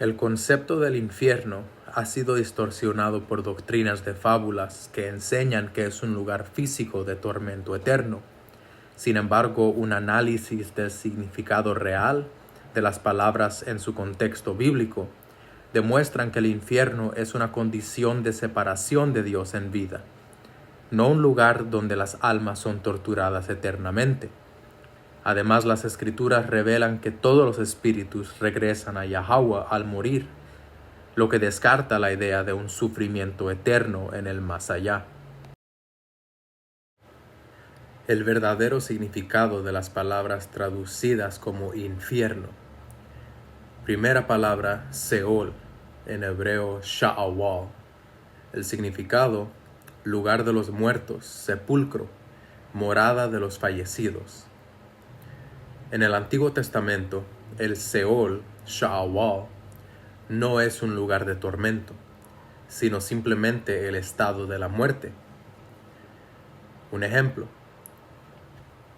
El concepto del infierno ha sido distorsionado por doctrinas de fábulas que enseñan que es un lugar físico de tormento eterno. Sin embargo, un análisis del significado real de las palabras en su contexto bíblico demuestran que el infierno es una condición de separación de Dios en vida, no un lugar donde las almas son torturadas eternamente. Además, las escrituras revelan que todos los espíritus regresan a Yahweh al morir, lo que descarta la idea de un sufrimiento eterno en el más allá. El verdadero significado de las palabras traducidas como infierno. Primera palabra, Seol, en hebreo Sha'awal. El significado, lugar de los muertos, sepulcro, morada de los fallecidos. En el Antiguo Testamento, el Seol, Sha'awal, no es un lugar de tormento, sino simplemente el estado de la muerte. Un ejemplo: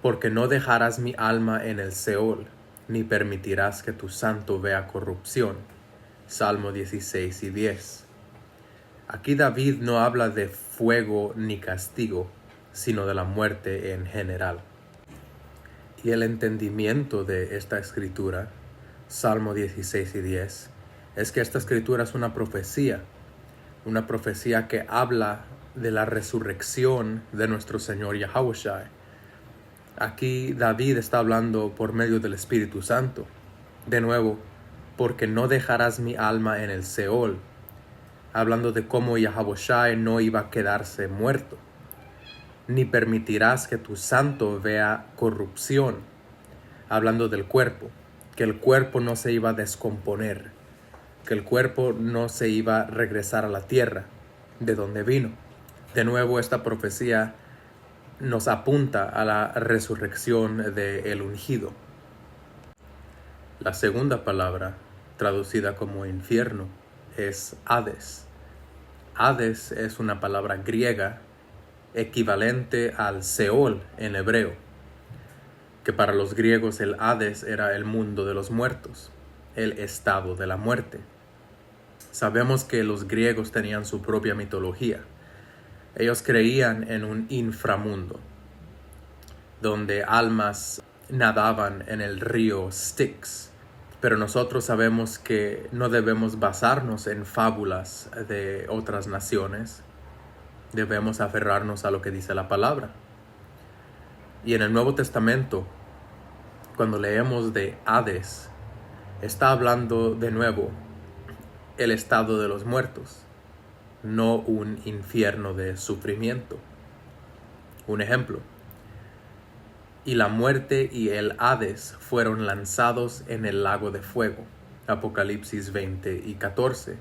porque no dejarás mi alma en el Seol, ni permitirás que tu santo vea corrupción. Salmo 16 y 10. Aquí David no habla de fuego ni castigo, sino de la muerte en general. Y el entendimiento de esta escritura, Salmo 16 y 10, es que esta escritura es una profecía que habla de la resurrección de nuestro Señor Yahushua. Aquí David está hablando por medio del Espíritu Santo. De nuevo, porque no dejarás mi alma en el Seol, hablando de cómo Yahushua no iba a quedarse muerto, ni permitirás que tu santo vea corrupción, hablando del cuerpo, que el cuerpo no se iba a descomponer, que el cuerpo no se iba a regresar a la tierra, de donde vino. De nuevo, esta profecía nos apunta a la resurrección del ungido. La segunda palabra, traducida como infierno, es Hades. Hades es una palabra griega equivalente al Seol en hebreo, que para los griegos el Hades era el mundo de los muertos, el estado de la muerte. Sabemos que los griegos tenían su propia mitología. Ellos creían en un inframundo, donde almas nadaban en el río Styx. Pero nosotros sabemos que no debemos basarnos en fábulas de otras naciones. Debemos aferrarnos a lo que dice la palabra. Y en el Nuevo Testamento, cuando leemos de Hades, está hablando de nuevo el estado de los muertos, no un infierno de sufrimiento. Un ejemplo: y la muerte y el Hades fueron lanzados en el lago de fuego. Apocalipsis 20 y 14.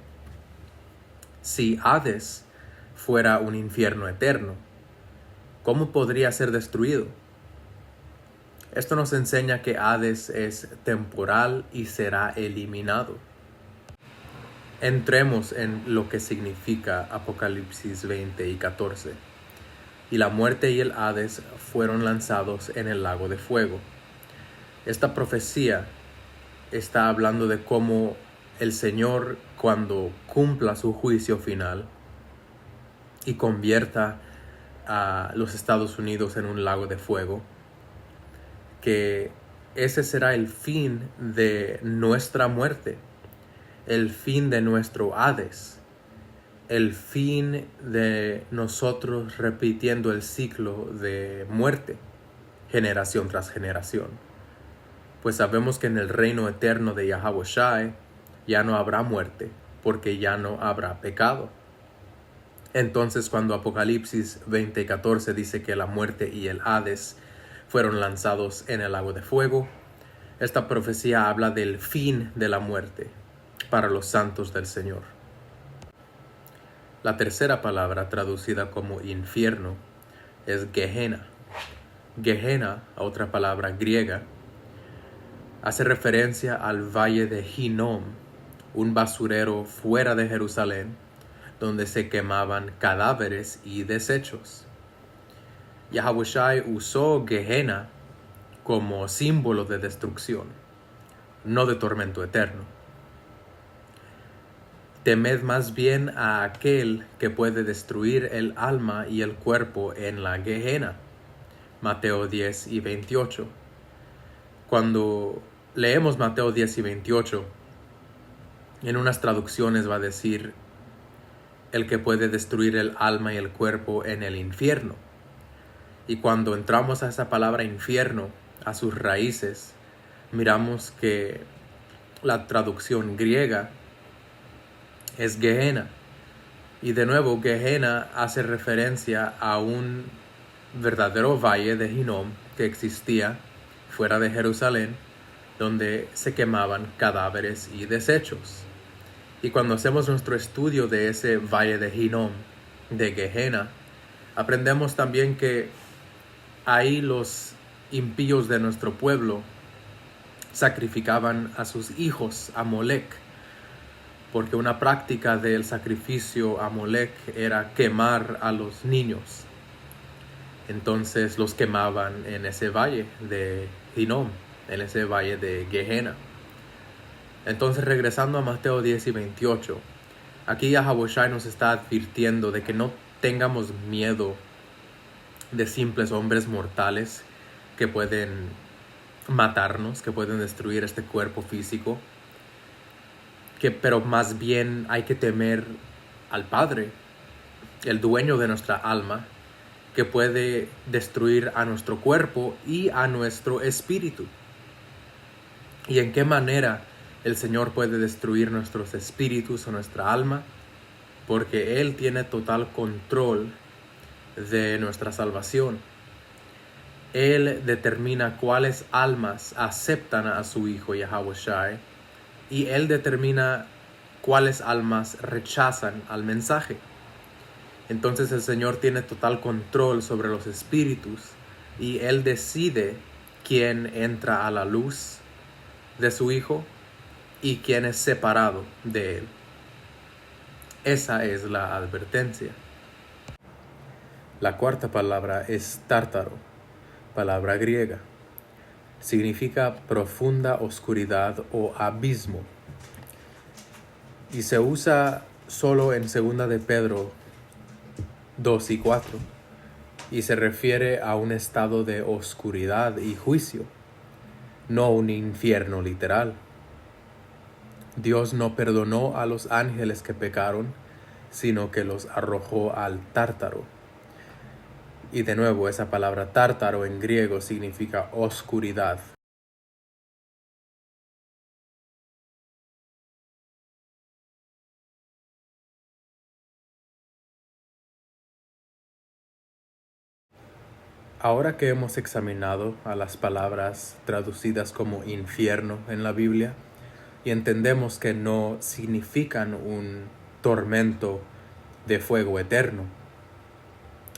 Si Hades fuera un infierno eterno, ¿cómo podría ser destruido? Esto nos enseña que Hades es temporal y será eliminado. Entremos en lo que significa Apocalipsis 20 y 14. Y la muerte y el Hades fueron lanzados en el lago de fuego. Esta profecía está hablando de cómo el Señor, cuando cumpla su juicio final y convierta a los Estados Unidos en un lago de fuego, que ese será el fin de nuestra muerte, el fin de nuestro Hades, el fin de nosotros repitiendo el ciclo de muerte, generación tras generación. Pues sabemos que en el reino eterno de Yahushua ya no habrá muerte, porque ya no habrá pecado. Entonces, cuando Apocalipsis 20:14 dice que la muerte y el Hades fueron lanzados en el lago de fuego, esta profecía habla del fin de la muerte para los santos del Señor. La tercera palabra, traducida como infierno, es Gehenna. Gehenna, otra palabra griega, hace referencia al valle de Hinnom, un basurero fuera de Jerusalén, donde se quemaban cadáveres y desechos. Yahushua usó Gehenna como símbolo de destrucción, no de tormento eterno. temed más bien a aquel que puede destruir el alma y el cuerpo en la Gehenna. Mateo 10 y 28. Cuando leemos Mateo 10 y 28, en unas traducciones va a decir el que puede destruir el alma y el cuerpo en el infierno. Y cuando entramos a esa palabra infierno, a sus raíces, miramos que la traducción griega es Gehenna. Y de nuevo, Gehenna hace referencia a un verdadero valle de Hinnom que existía fuera de Jerusalén, donde se quemaban cadáveres y desechos. Y cuando hacemos nuestro estudio de ese valle de Hinnom, de Gehenna, aprendemos también que ahí los impíos de nuestro pueblo sacrificaban a sus hijos a Molec, porque una práctica del sacrificio a Molec era quemar a los niños. Entonces los quemaban en ese valle de Hinnom, en ese valle de Gehenna. Entonces, regresando a Mateo 10 y 28, aquí Yahawashi nos está advirtiendo de que no tengamos miedo de simples hombres mortales que pueden matarnos, que pueden destruir este cuerpo físico, pero más bien hay que temer al Padre, el dueño de nuestra alma, que puede destruir a nuestro cuerpo y a nuestro espíritu. ¿Y en qué manera el Señor puede destruir nuestros espíritus o nuestra alma? Porque Él tiene total control de nuestra salvación. Él determina cuáles almas aceptan a su Hijo Yahawashi, y Él determina cuáles almas rechazan al mensaje. Entonces el Señor tiene total control sobre los espíritus, y Él decide quién entra a la luz de su Hijo y quién es separado de Él. Esa es la advertencia. La cuarta palabra es tártaro, palabra griega. Significa profunda oscuridad o abismo. Y se usa solo en 2 de Pedro 2 y 4. Y se refiere a un estado de oscuridad y juicio, no un infierno literal. Dios no perdonó a los ángeles que pecaron, sino que los arrojó al tártaro. Y de nuevo, esa palabra tártaro en griego significa oscuridad. Ahora que hemos examinado a las palabras traducidas como infierno en la Biblia, y entendemos que no significan un tormento de fuego eterno,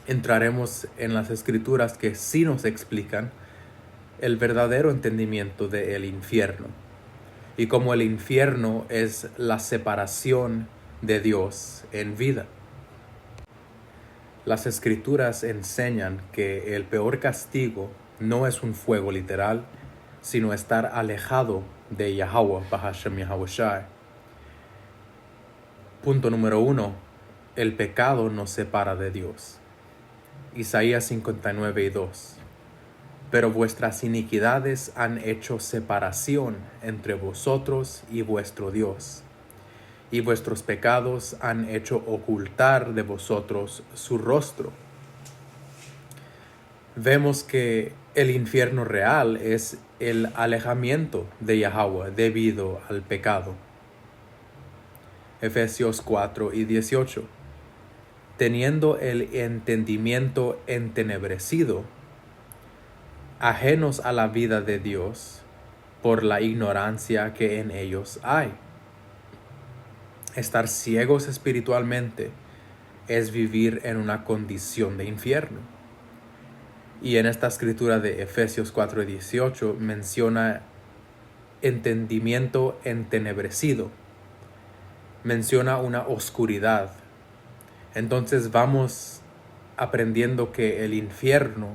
entraremos en las escrituras que sí nos explican el verdadero entendimiento del infierno, y cómo el infierno es la separación de Dios en vida. Las escrituras enseñan que el peor castigo no es un fuego literal, sino estar alejado de Yahweh, Bahashem Yahawashi. Punto número 1. El pecado nos separa de Dios. Isaías 59 y 2. Pero vuestras iniquidades han hecho separación entre vosotros y vuestro Dios, y vuestros pecados han hecho ocultar de vosotros su rostro. Vemos que el infierno real es el alejamiento de Yahweh debido al pecado. Efesios 4 y 18. Teniendo el entendimiento entenebrecido, ajenos a la vida de Dios, por la ignorancia que en ellos hay. Estar ciegos espiritualmente es vivir en una condición de infierno. Y en esta escritura de Efesios 4:18 menciona entendimiento entenebrecido. Menciona una oscuridad. Entonces vamos aprendiendo que el infierno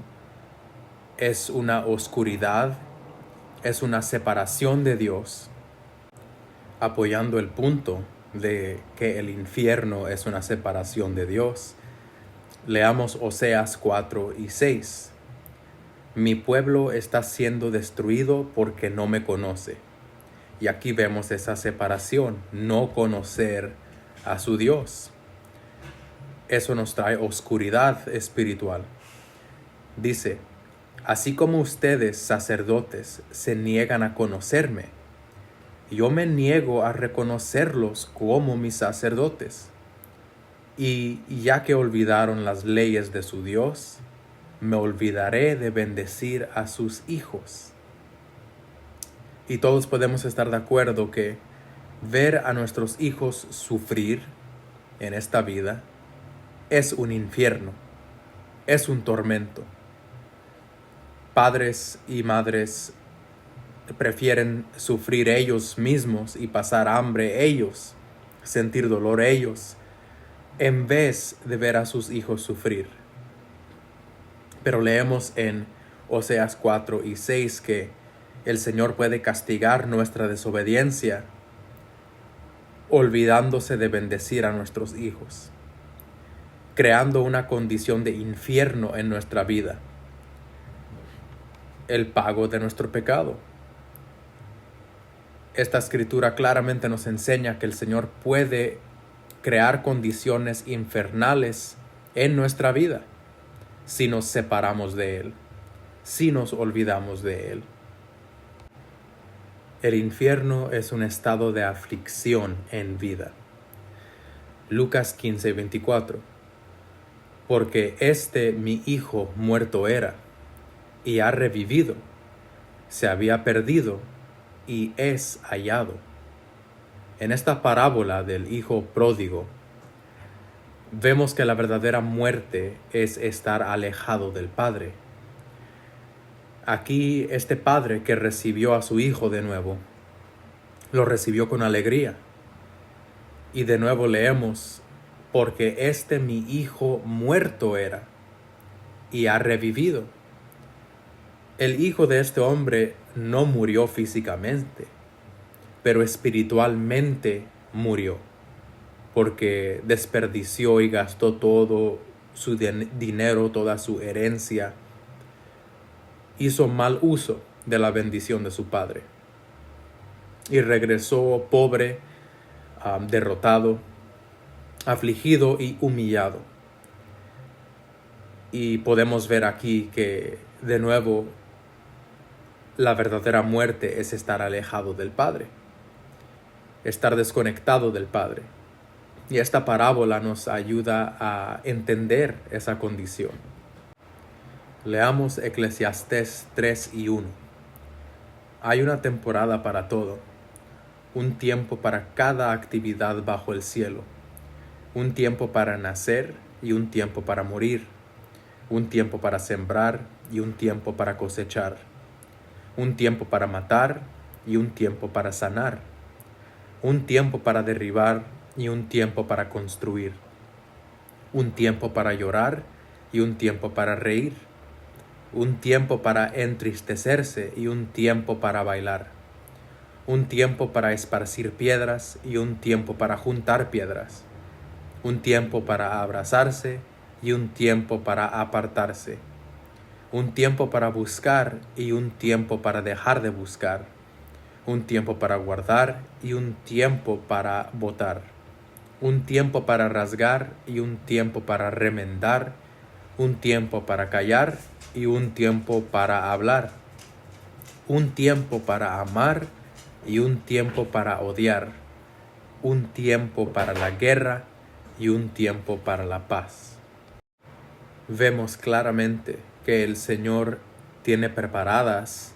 es una oscuridad, es una separación de Dios, apoyando el punto de que el infierno es una separación de Dios. Leamos Oseas 4 y 6. Mi pueblo está siendo destruido porque no me conoce. Y aquí vemos esa separación, no conocer a su Dios. Eso nos trae oscuridad espiritual. Dice, así como ustedes, sacerdotes, se niegan a conocerme, yo me niego a reconocerlos como mis sacerdotes. Y ya que olvidaron las leyes de su Dios, me olvidaré de bendecir a sus hijos. Y todos podemos estar de acuerdo que ver a nuestros hijos sufrir en esta vida es un infierno, es un tormento. Padres y madres prefieren sufrir ellos mismos y pasar hambre ellos, sentir dolor ellos, en vez de ver a sus hijos sufrir. Pero leemos en Oseas 4 y 6 que el Señor puede castigar nuestra desobediencia olvidándose de bendecir a nuestros hijos, creando una condición de infierno en nuestra vida, el pago de nuestro pecado. Esta escritura claramente nos enseña que el Señor puede crear condiciones infernales en nuestra vida si nos separamos de Él, si nos olvidamos de Él. El infierno es un estado de aflicción en vida. Lucas 15:24. Porque mi hijo muerto era, y ha revivido, se había perdido, y es hallado. En esta parábola del hijo pródigo, vemos que la verdadera muerte es estar alejado del Padre. Aquí este padre que recibió a su hijo de nuevo, lo recibió con alegría. Y de nuevo leemos, porque mi hijo muerto era, y ha revivido. El hijo de este hombre no murió físicamente, pero espiritualmente murió, porque desperdició y gastó todo su dinero, toda su herencia. Hizo mal uso de la bendición de su padre y regresó pobre, derrotado, afligido y humillado. Y podemos ver aquí que de nuevo la verdadera muerte es estar alejado del Padre, estar desconectado del Padre. Y esta parábola nos ayuda a entender esa condición. Leamos Eclesiastés 3 y 1. Hay una temporada para todo, un tiempo para cada actividad bajo el cielo, un tiempo para nacer y un tiempo para morir, un tiempo para sembrar y un tiempo para cosechar, un tiempo para matar y un tiempo para sanar, un tiempo para derribar y un tiempo para construir, un tiempo para llorar y un tiempo para reír, un tiempo para entristecerse y un tiempo para bailar, un tiempo para esparcir piedras y un tiempo para juntar piedras, un tiempo para abrazarse y un tiempo para apartarse, un tiempo para buscar y un tiempo para dejar de buscar, un tiempo para guardar y un tiempo para botar, un tiempo para rasgar y un tiempo para remendar, un tiempo para callar y un tiempo para hablar, un tiempo para amar y un tiempo para odiar, un tiempo para la guerra y un tiempo para la paz. Vemos claramente que el Señor tiene preparadas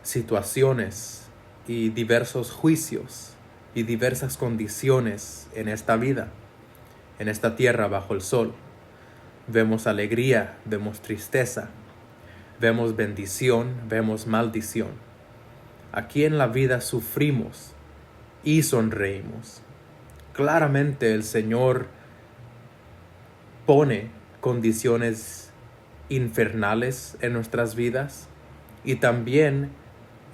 situaciones y diversos juicios y diversas condiciones en esta vida, en esta tierra bajo el sol. Vemos alegría, vemos tristeza, vemos bendición, vemos maldición. Aquí en la vida sufrimos y sonreímos. Claramente el Señor pone condiciones infernales en nuestras vidas y también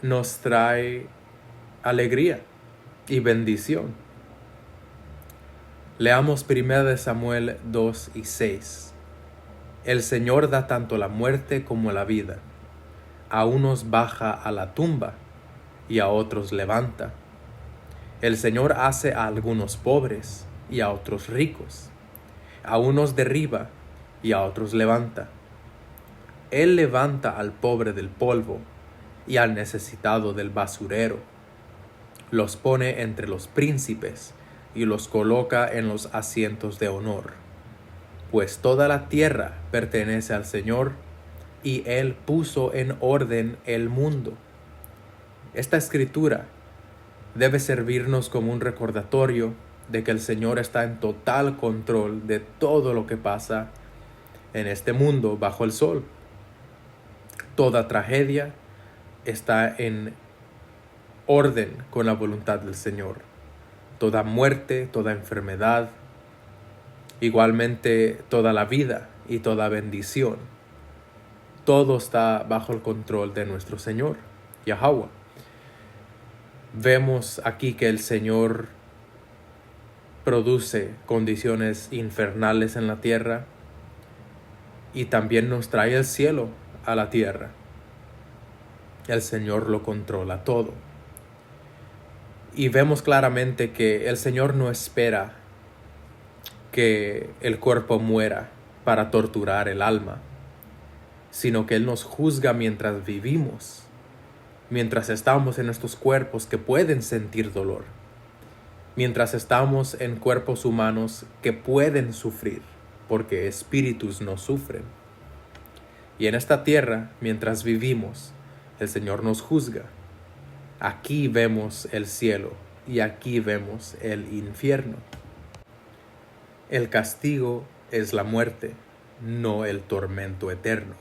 nos trae alegría y bendición. Leamos 1 Samuel 2 y 6. El Señor da tanto la muerte como la vida. A unos baja a la tumba y a otros levanta. El Señor hace a algunos pobres y a otros ricos. A unos derriba y a otros levanta. Él levanta al pobre del polvo y al necesitado del basurero. Los pone entre los príncipes y los coloca en los asientos de honor. Pues toda la tierra pertenece al Señor, y Él puso en orden el mundo. Esta escritura debe servirnos como un recordatorio de que el Señor está en total control de todo lo que pasa en este mundo bajo el sol. Toda tragedia está en orden con la voluntad del Señor. Toda muerte, toda enfermedad, igualmente toda la vida y toda bendición, todo está bajo el control de nuestro Señor, Yahweh. Vemos aquí que el Señor produce condiciones infernales en la tierra y también nos trae el cielo a la tierra. El Señor lo controla todo. Y vemos claramente que el Señor no espera que el cuerpo muera para torturar el alma, sino que Él nos juzga mientras vivimos, mientras estamos en estos cuerpos que pueden sentir dolor, mientras estamos en cuerpos humanos que pueden sufrir, porque espíritus no sufren. Y en esta tierra, mientras vivimos, el Señor nos juzga. Aquí vemos el cielo y aquí vemos el infierno. El castigo es la muerte, no el tormento eterno.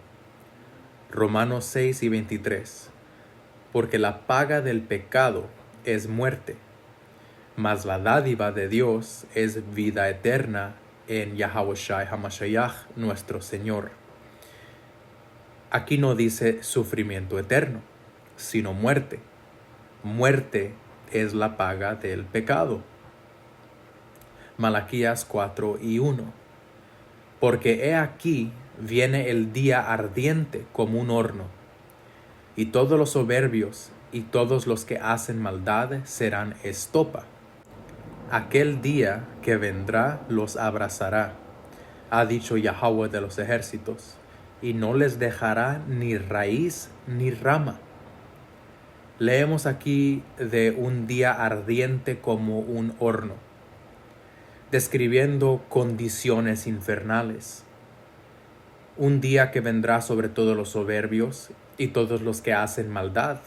Romanos 6 y 23. Porque la paga del pecado es muerte, mas la dádiva de Dios es vida eterna en Yahawashi HaMashiach, nuestro Señor. Aquí no dice sufrimiento eterno, sino muerte. Muerte es la paga del pecado. Malaquías 4 y 1. Porque he aquí viene el día ardiente como un horno, y todos los soberbios y todos los que hacen maldad serán estopa. Aquel día que vendrá los abrazará, ha dicho Yahweh de los ejércitos, y no les dejará ni raíz ni rama. Leemos aquí de un día ardiente como un horno, describiendo condiciones infernales. Un día que vendrá sobre todos los soberbios y todos los que hacen maldad.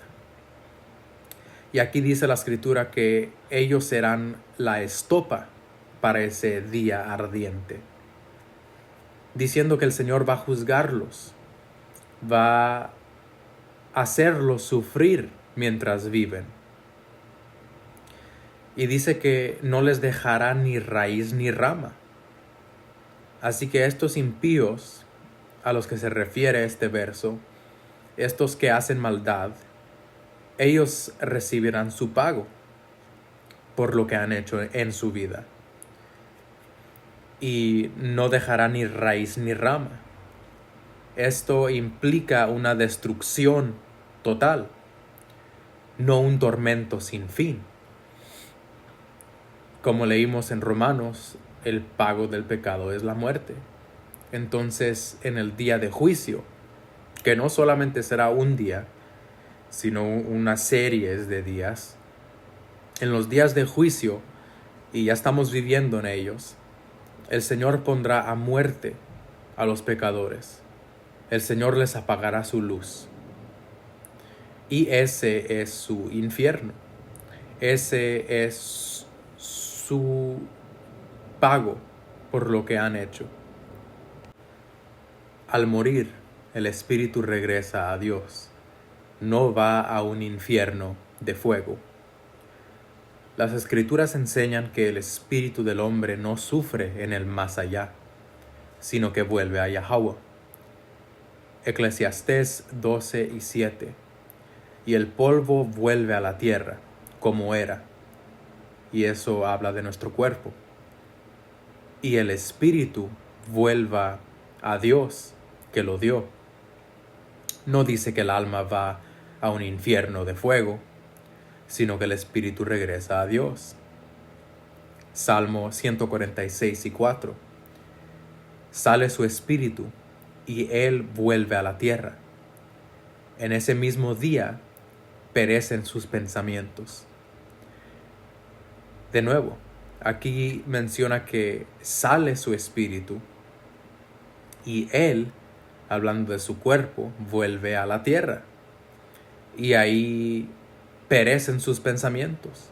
Y aquí dice la escritura que ellos serán la estopa para ese día ardiente, diciendo que el Señor va a juzgarlos, va a hacerlos sufrir mientras viven. Y dice que no les dejará ni raíz ni rama. Así que estos impíos a los que se refiere este verso, estos que hacen maldad, ellos recibirán su pago por lo que han hecho en su vida. Y no dejará ni raíz ni rama. Esto implica una destrucción total, no un tormento sin fin. Como leímos en Romanos, el pago del pecado es la muerte. Entonces, en el día de juicio, que no solamente será un día, sino una serie de días, en los días de juicio, y ya estamos viviendo en ellos, el Señor pondrá a muerte a los pecadores. El Señor les apagará su luz. Y ese es su infierno. Ese es su pago por lo que han hecho. Al morir, el espíritu regresa a Dios. No va a un infierno de fuego. Las escrituras enseñan que el espíritu del hombre no sufre en el más allá, sino que vuelve a Yahweh. Eclesiastés 12 y 7. Y el polvo vuelve a la tierra, como era. Y eso habla de nuestro cuerpo. y el espíritu vuelva a Dios que lo dio. No dice que el alma va a un infierno de fuego, sino que el espíritu regresa a Dios. Salmo 146:4. Sale su espíritu y él vuelve a la tierra. En ese mismo día perecen sus pensamientos. De nuevo, aquí menciona que sale su espíritu y él, hablando de su cuerpo, vuelve a la tierra. Y ahí perecen sus pensamientos.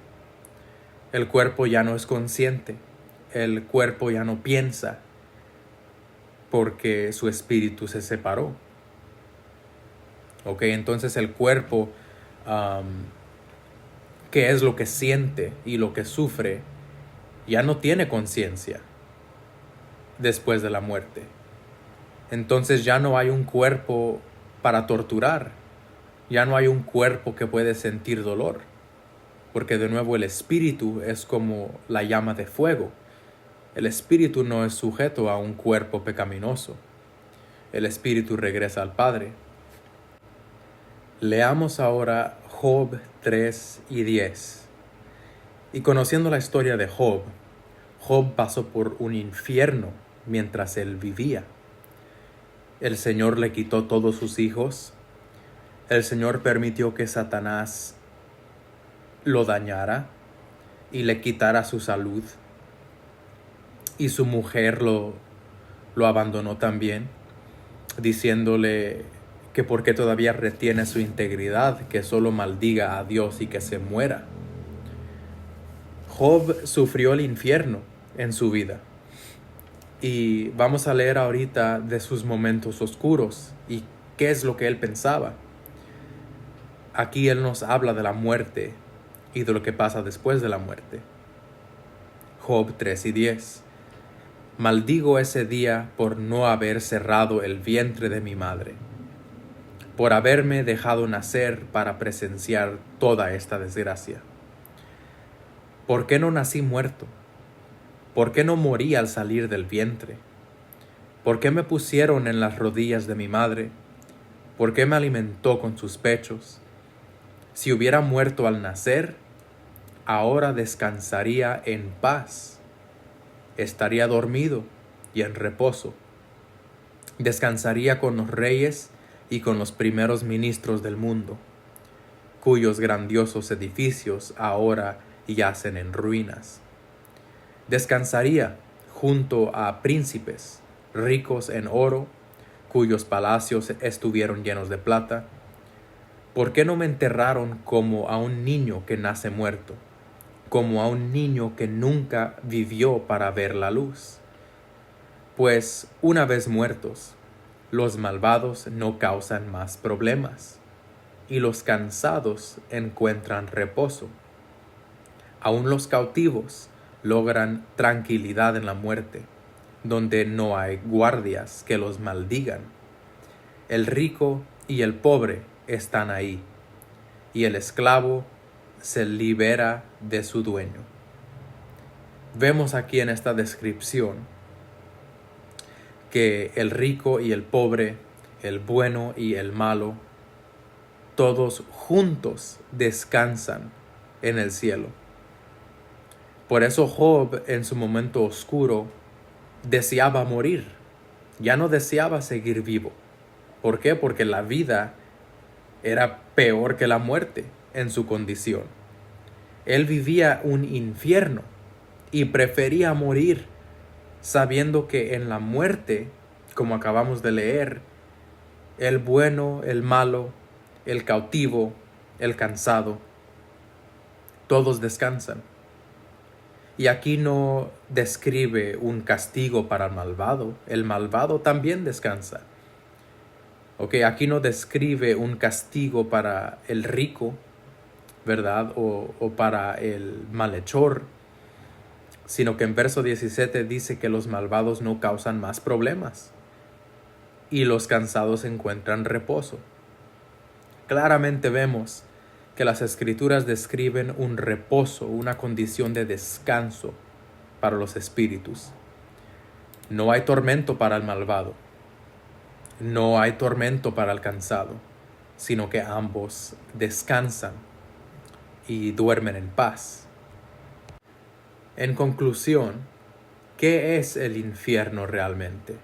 El cuerpo ya no es consciente, el cuerpo ya no piensa, porque su espíritu se separó. Ok, entonces el cuerpo, ¿qué es lo que siente y lo que sufre? Ya no tiene conciencia después de la muerte. Entonces ya no hay un cuerpo para torturar, ya no hay un cuerpo que puede sentir dolor, porque de nuevo el espíritu es como la llama de fuego. El espíritu no es sujeto a un cuerpo pecaminoso. El espíritu regresa al Padre. Leamos ahora Job 3:10. Y conociendo la historia de Job, Job pasó por un infierno mientras él vivía. El Señor le quitó todos sus hijos. El Señor permitió que Satanás lo dañara y le quitara su salud. Y su mujer lo abandonó también, diciéndole que porque todavía retiene su integridad, que solo maldiga a Dios y que se muera. Job sufrió el infierno en su vida. Y vamos a leer ahorita de sus momentos oscuros y qué es lo que él pensaba. Aquí él nos habla de la muerte y de lo que pasa después de la muerte. Job 3:10. Maldigo ese día por no haber cerrado el vientre de mi madre, por haberme dejado nacer para presenciar toda esta desgracia. ¿Por qué no nací muerto? ¿Por qué no morí al salir del vientre? ¿Por qué me pusieron en las rodillas de mi madre? ¿Por qué me alimentó con sus pechos? Si hubiera muerto al nacer, ahora descansaría en paz. Estaría dormido y en reposo. Descansaría con los reyes y con los primeros ministros del mundo, cuyos grandiosos edificios ahora yacen en ruinas. Descansaría junto a príncipes, ricos en oro, cuyos palacios estuvieron llenos de plata. ¿Por qué no me enterraron como a un niño que nace muerto, como a un niño que nunca vivió para ver la luz? Pues una vez muertos, los malvados no causan más problemas, y los cansados encuentran reposo. Aún los cautivos logran tranquilidad en la muerte, donde no hay guardias que los maldigan. El rico y el pobre están ahí, y el esclavo se libera de su dueño. Vemos aquí en esta descripción que el rico y el pobre, el bueno y el malo, todos juntos descansan en el cielo. Por eso Job, en su momento oscuro, deseaba morir. Ya no deseaba seguir vivo. ¿Por qué? Porque la vida era peor que la muerte en su condición. Él vivía un infierno y prefería morir, sabiendo que en la muerte, como acabamos de leer, el bueno, el malo, el cautivo, el cansado, todos descansan. Y aquí no describe un castigo para el malvado también descansa. Aquí no describe un castigo para el rico, ¿verdad? O para el malhechor, sino que en verso 17 dice que los malvados no causan más problemas y los cansados encuentran reposo. Claramente vemos que las escrituras describen un reposo, una condición de descanso para los espíritus. No hay tormento para el malvado. No hay tormento para el cansado, sino que ambos descansan y duermen en paz. En conclusión, ¿qué es el infierno realmente?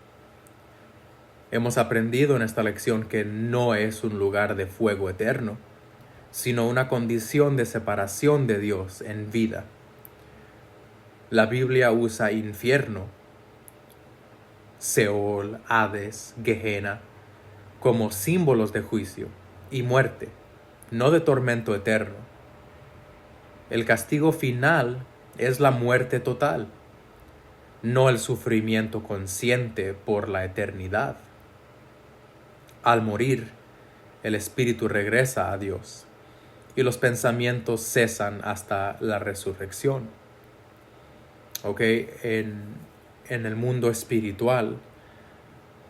Hemos aprendido en esta lección que no es un lugar de fuego eterno, sino una condición de separación de Dios en vida. La Biblia usa infierno, Seol, Hades, Gehenna, como símbolos de juicio y muerte, no de tormento eterno. El castigo final es la muerte total, no el sufrimiento consciente por la eternidad. Al morir, el espíritu regresa a Dios y los pensamientos cesan hasta la resurrección. En el mundo espiritual,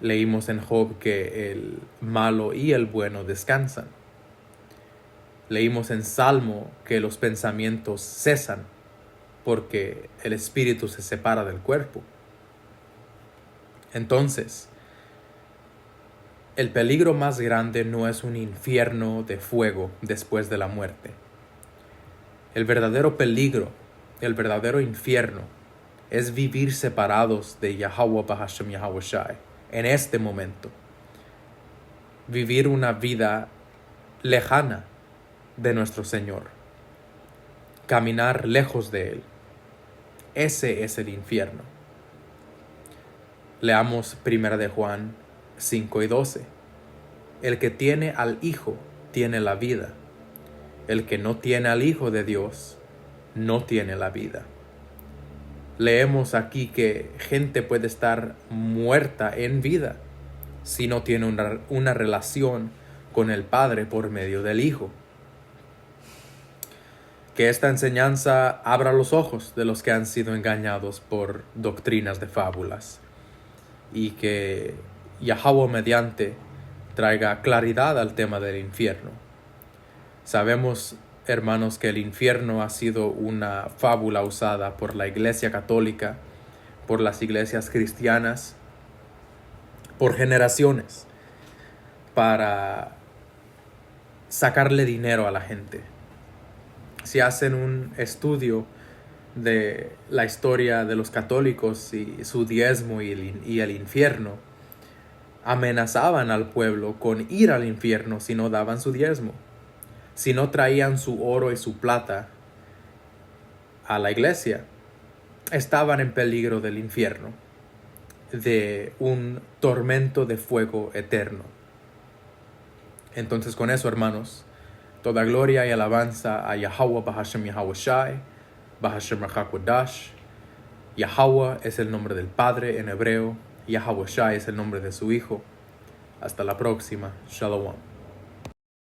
leímos en Job que el malo y el bueno descansan. Leímos en Salmo que los pensamientos cesan porque el espíritu se separa del cuerpo. Entonces, el peligro más grande no es un infierno de fuego después de la muerte. El verdadero peligro, el verdadero infierno, es vivir separados de Yahweh Bahashem Yahweh Shai en este momento. Vivir una vida lejana de nuestro Señor. Caminar lejos de Él. Ese es el infierno. Leamos 1 de Juan 5:12. El que tiene al Hijo tiene la vida. El que no tiene al Hijo de Dios no tiene la vida. Leemos aquí que gente puede estar muerta en vida si no tiene una relación con el Padre por medio del Hijo. Que esta enseñanza abra los ojos de los que han sido engañados por doctrinas de fábulas y que Yahweh mediante traiga claridad al tema del infierno. Sabemos, hermanos, que el infierno ha sido una fábula usada por la Iglesia Católica, por las iglesias cristianas, por generaciones, para sacarle dinero a la gente. Si hacen un estudio de la historia de los católicos y su diezmo y el infierno, amenazaban al pueblo con ir al infierno si no daban su diezmo, si no traían su oro y su plata a la iglesia. Estaban en peligro del infierno, de un tormento de fuego eterno. Entonces, con eso, hermanos, toda gloria y alabanza a Yahweh Bahashem Yahweh Shai, Bahashem HaKodash. Yahweh es el nombre del Padre en hebreo, Yahweh Shai es el nombre de su Hijo. Hasta la próxima. Shalom.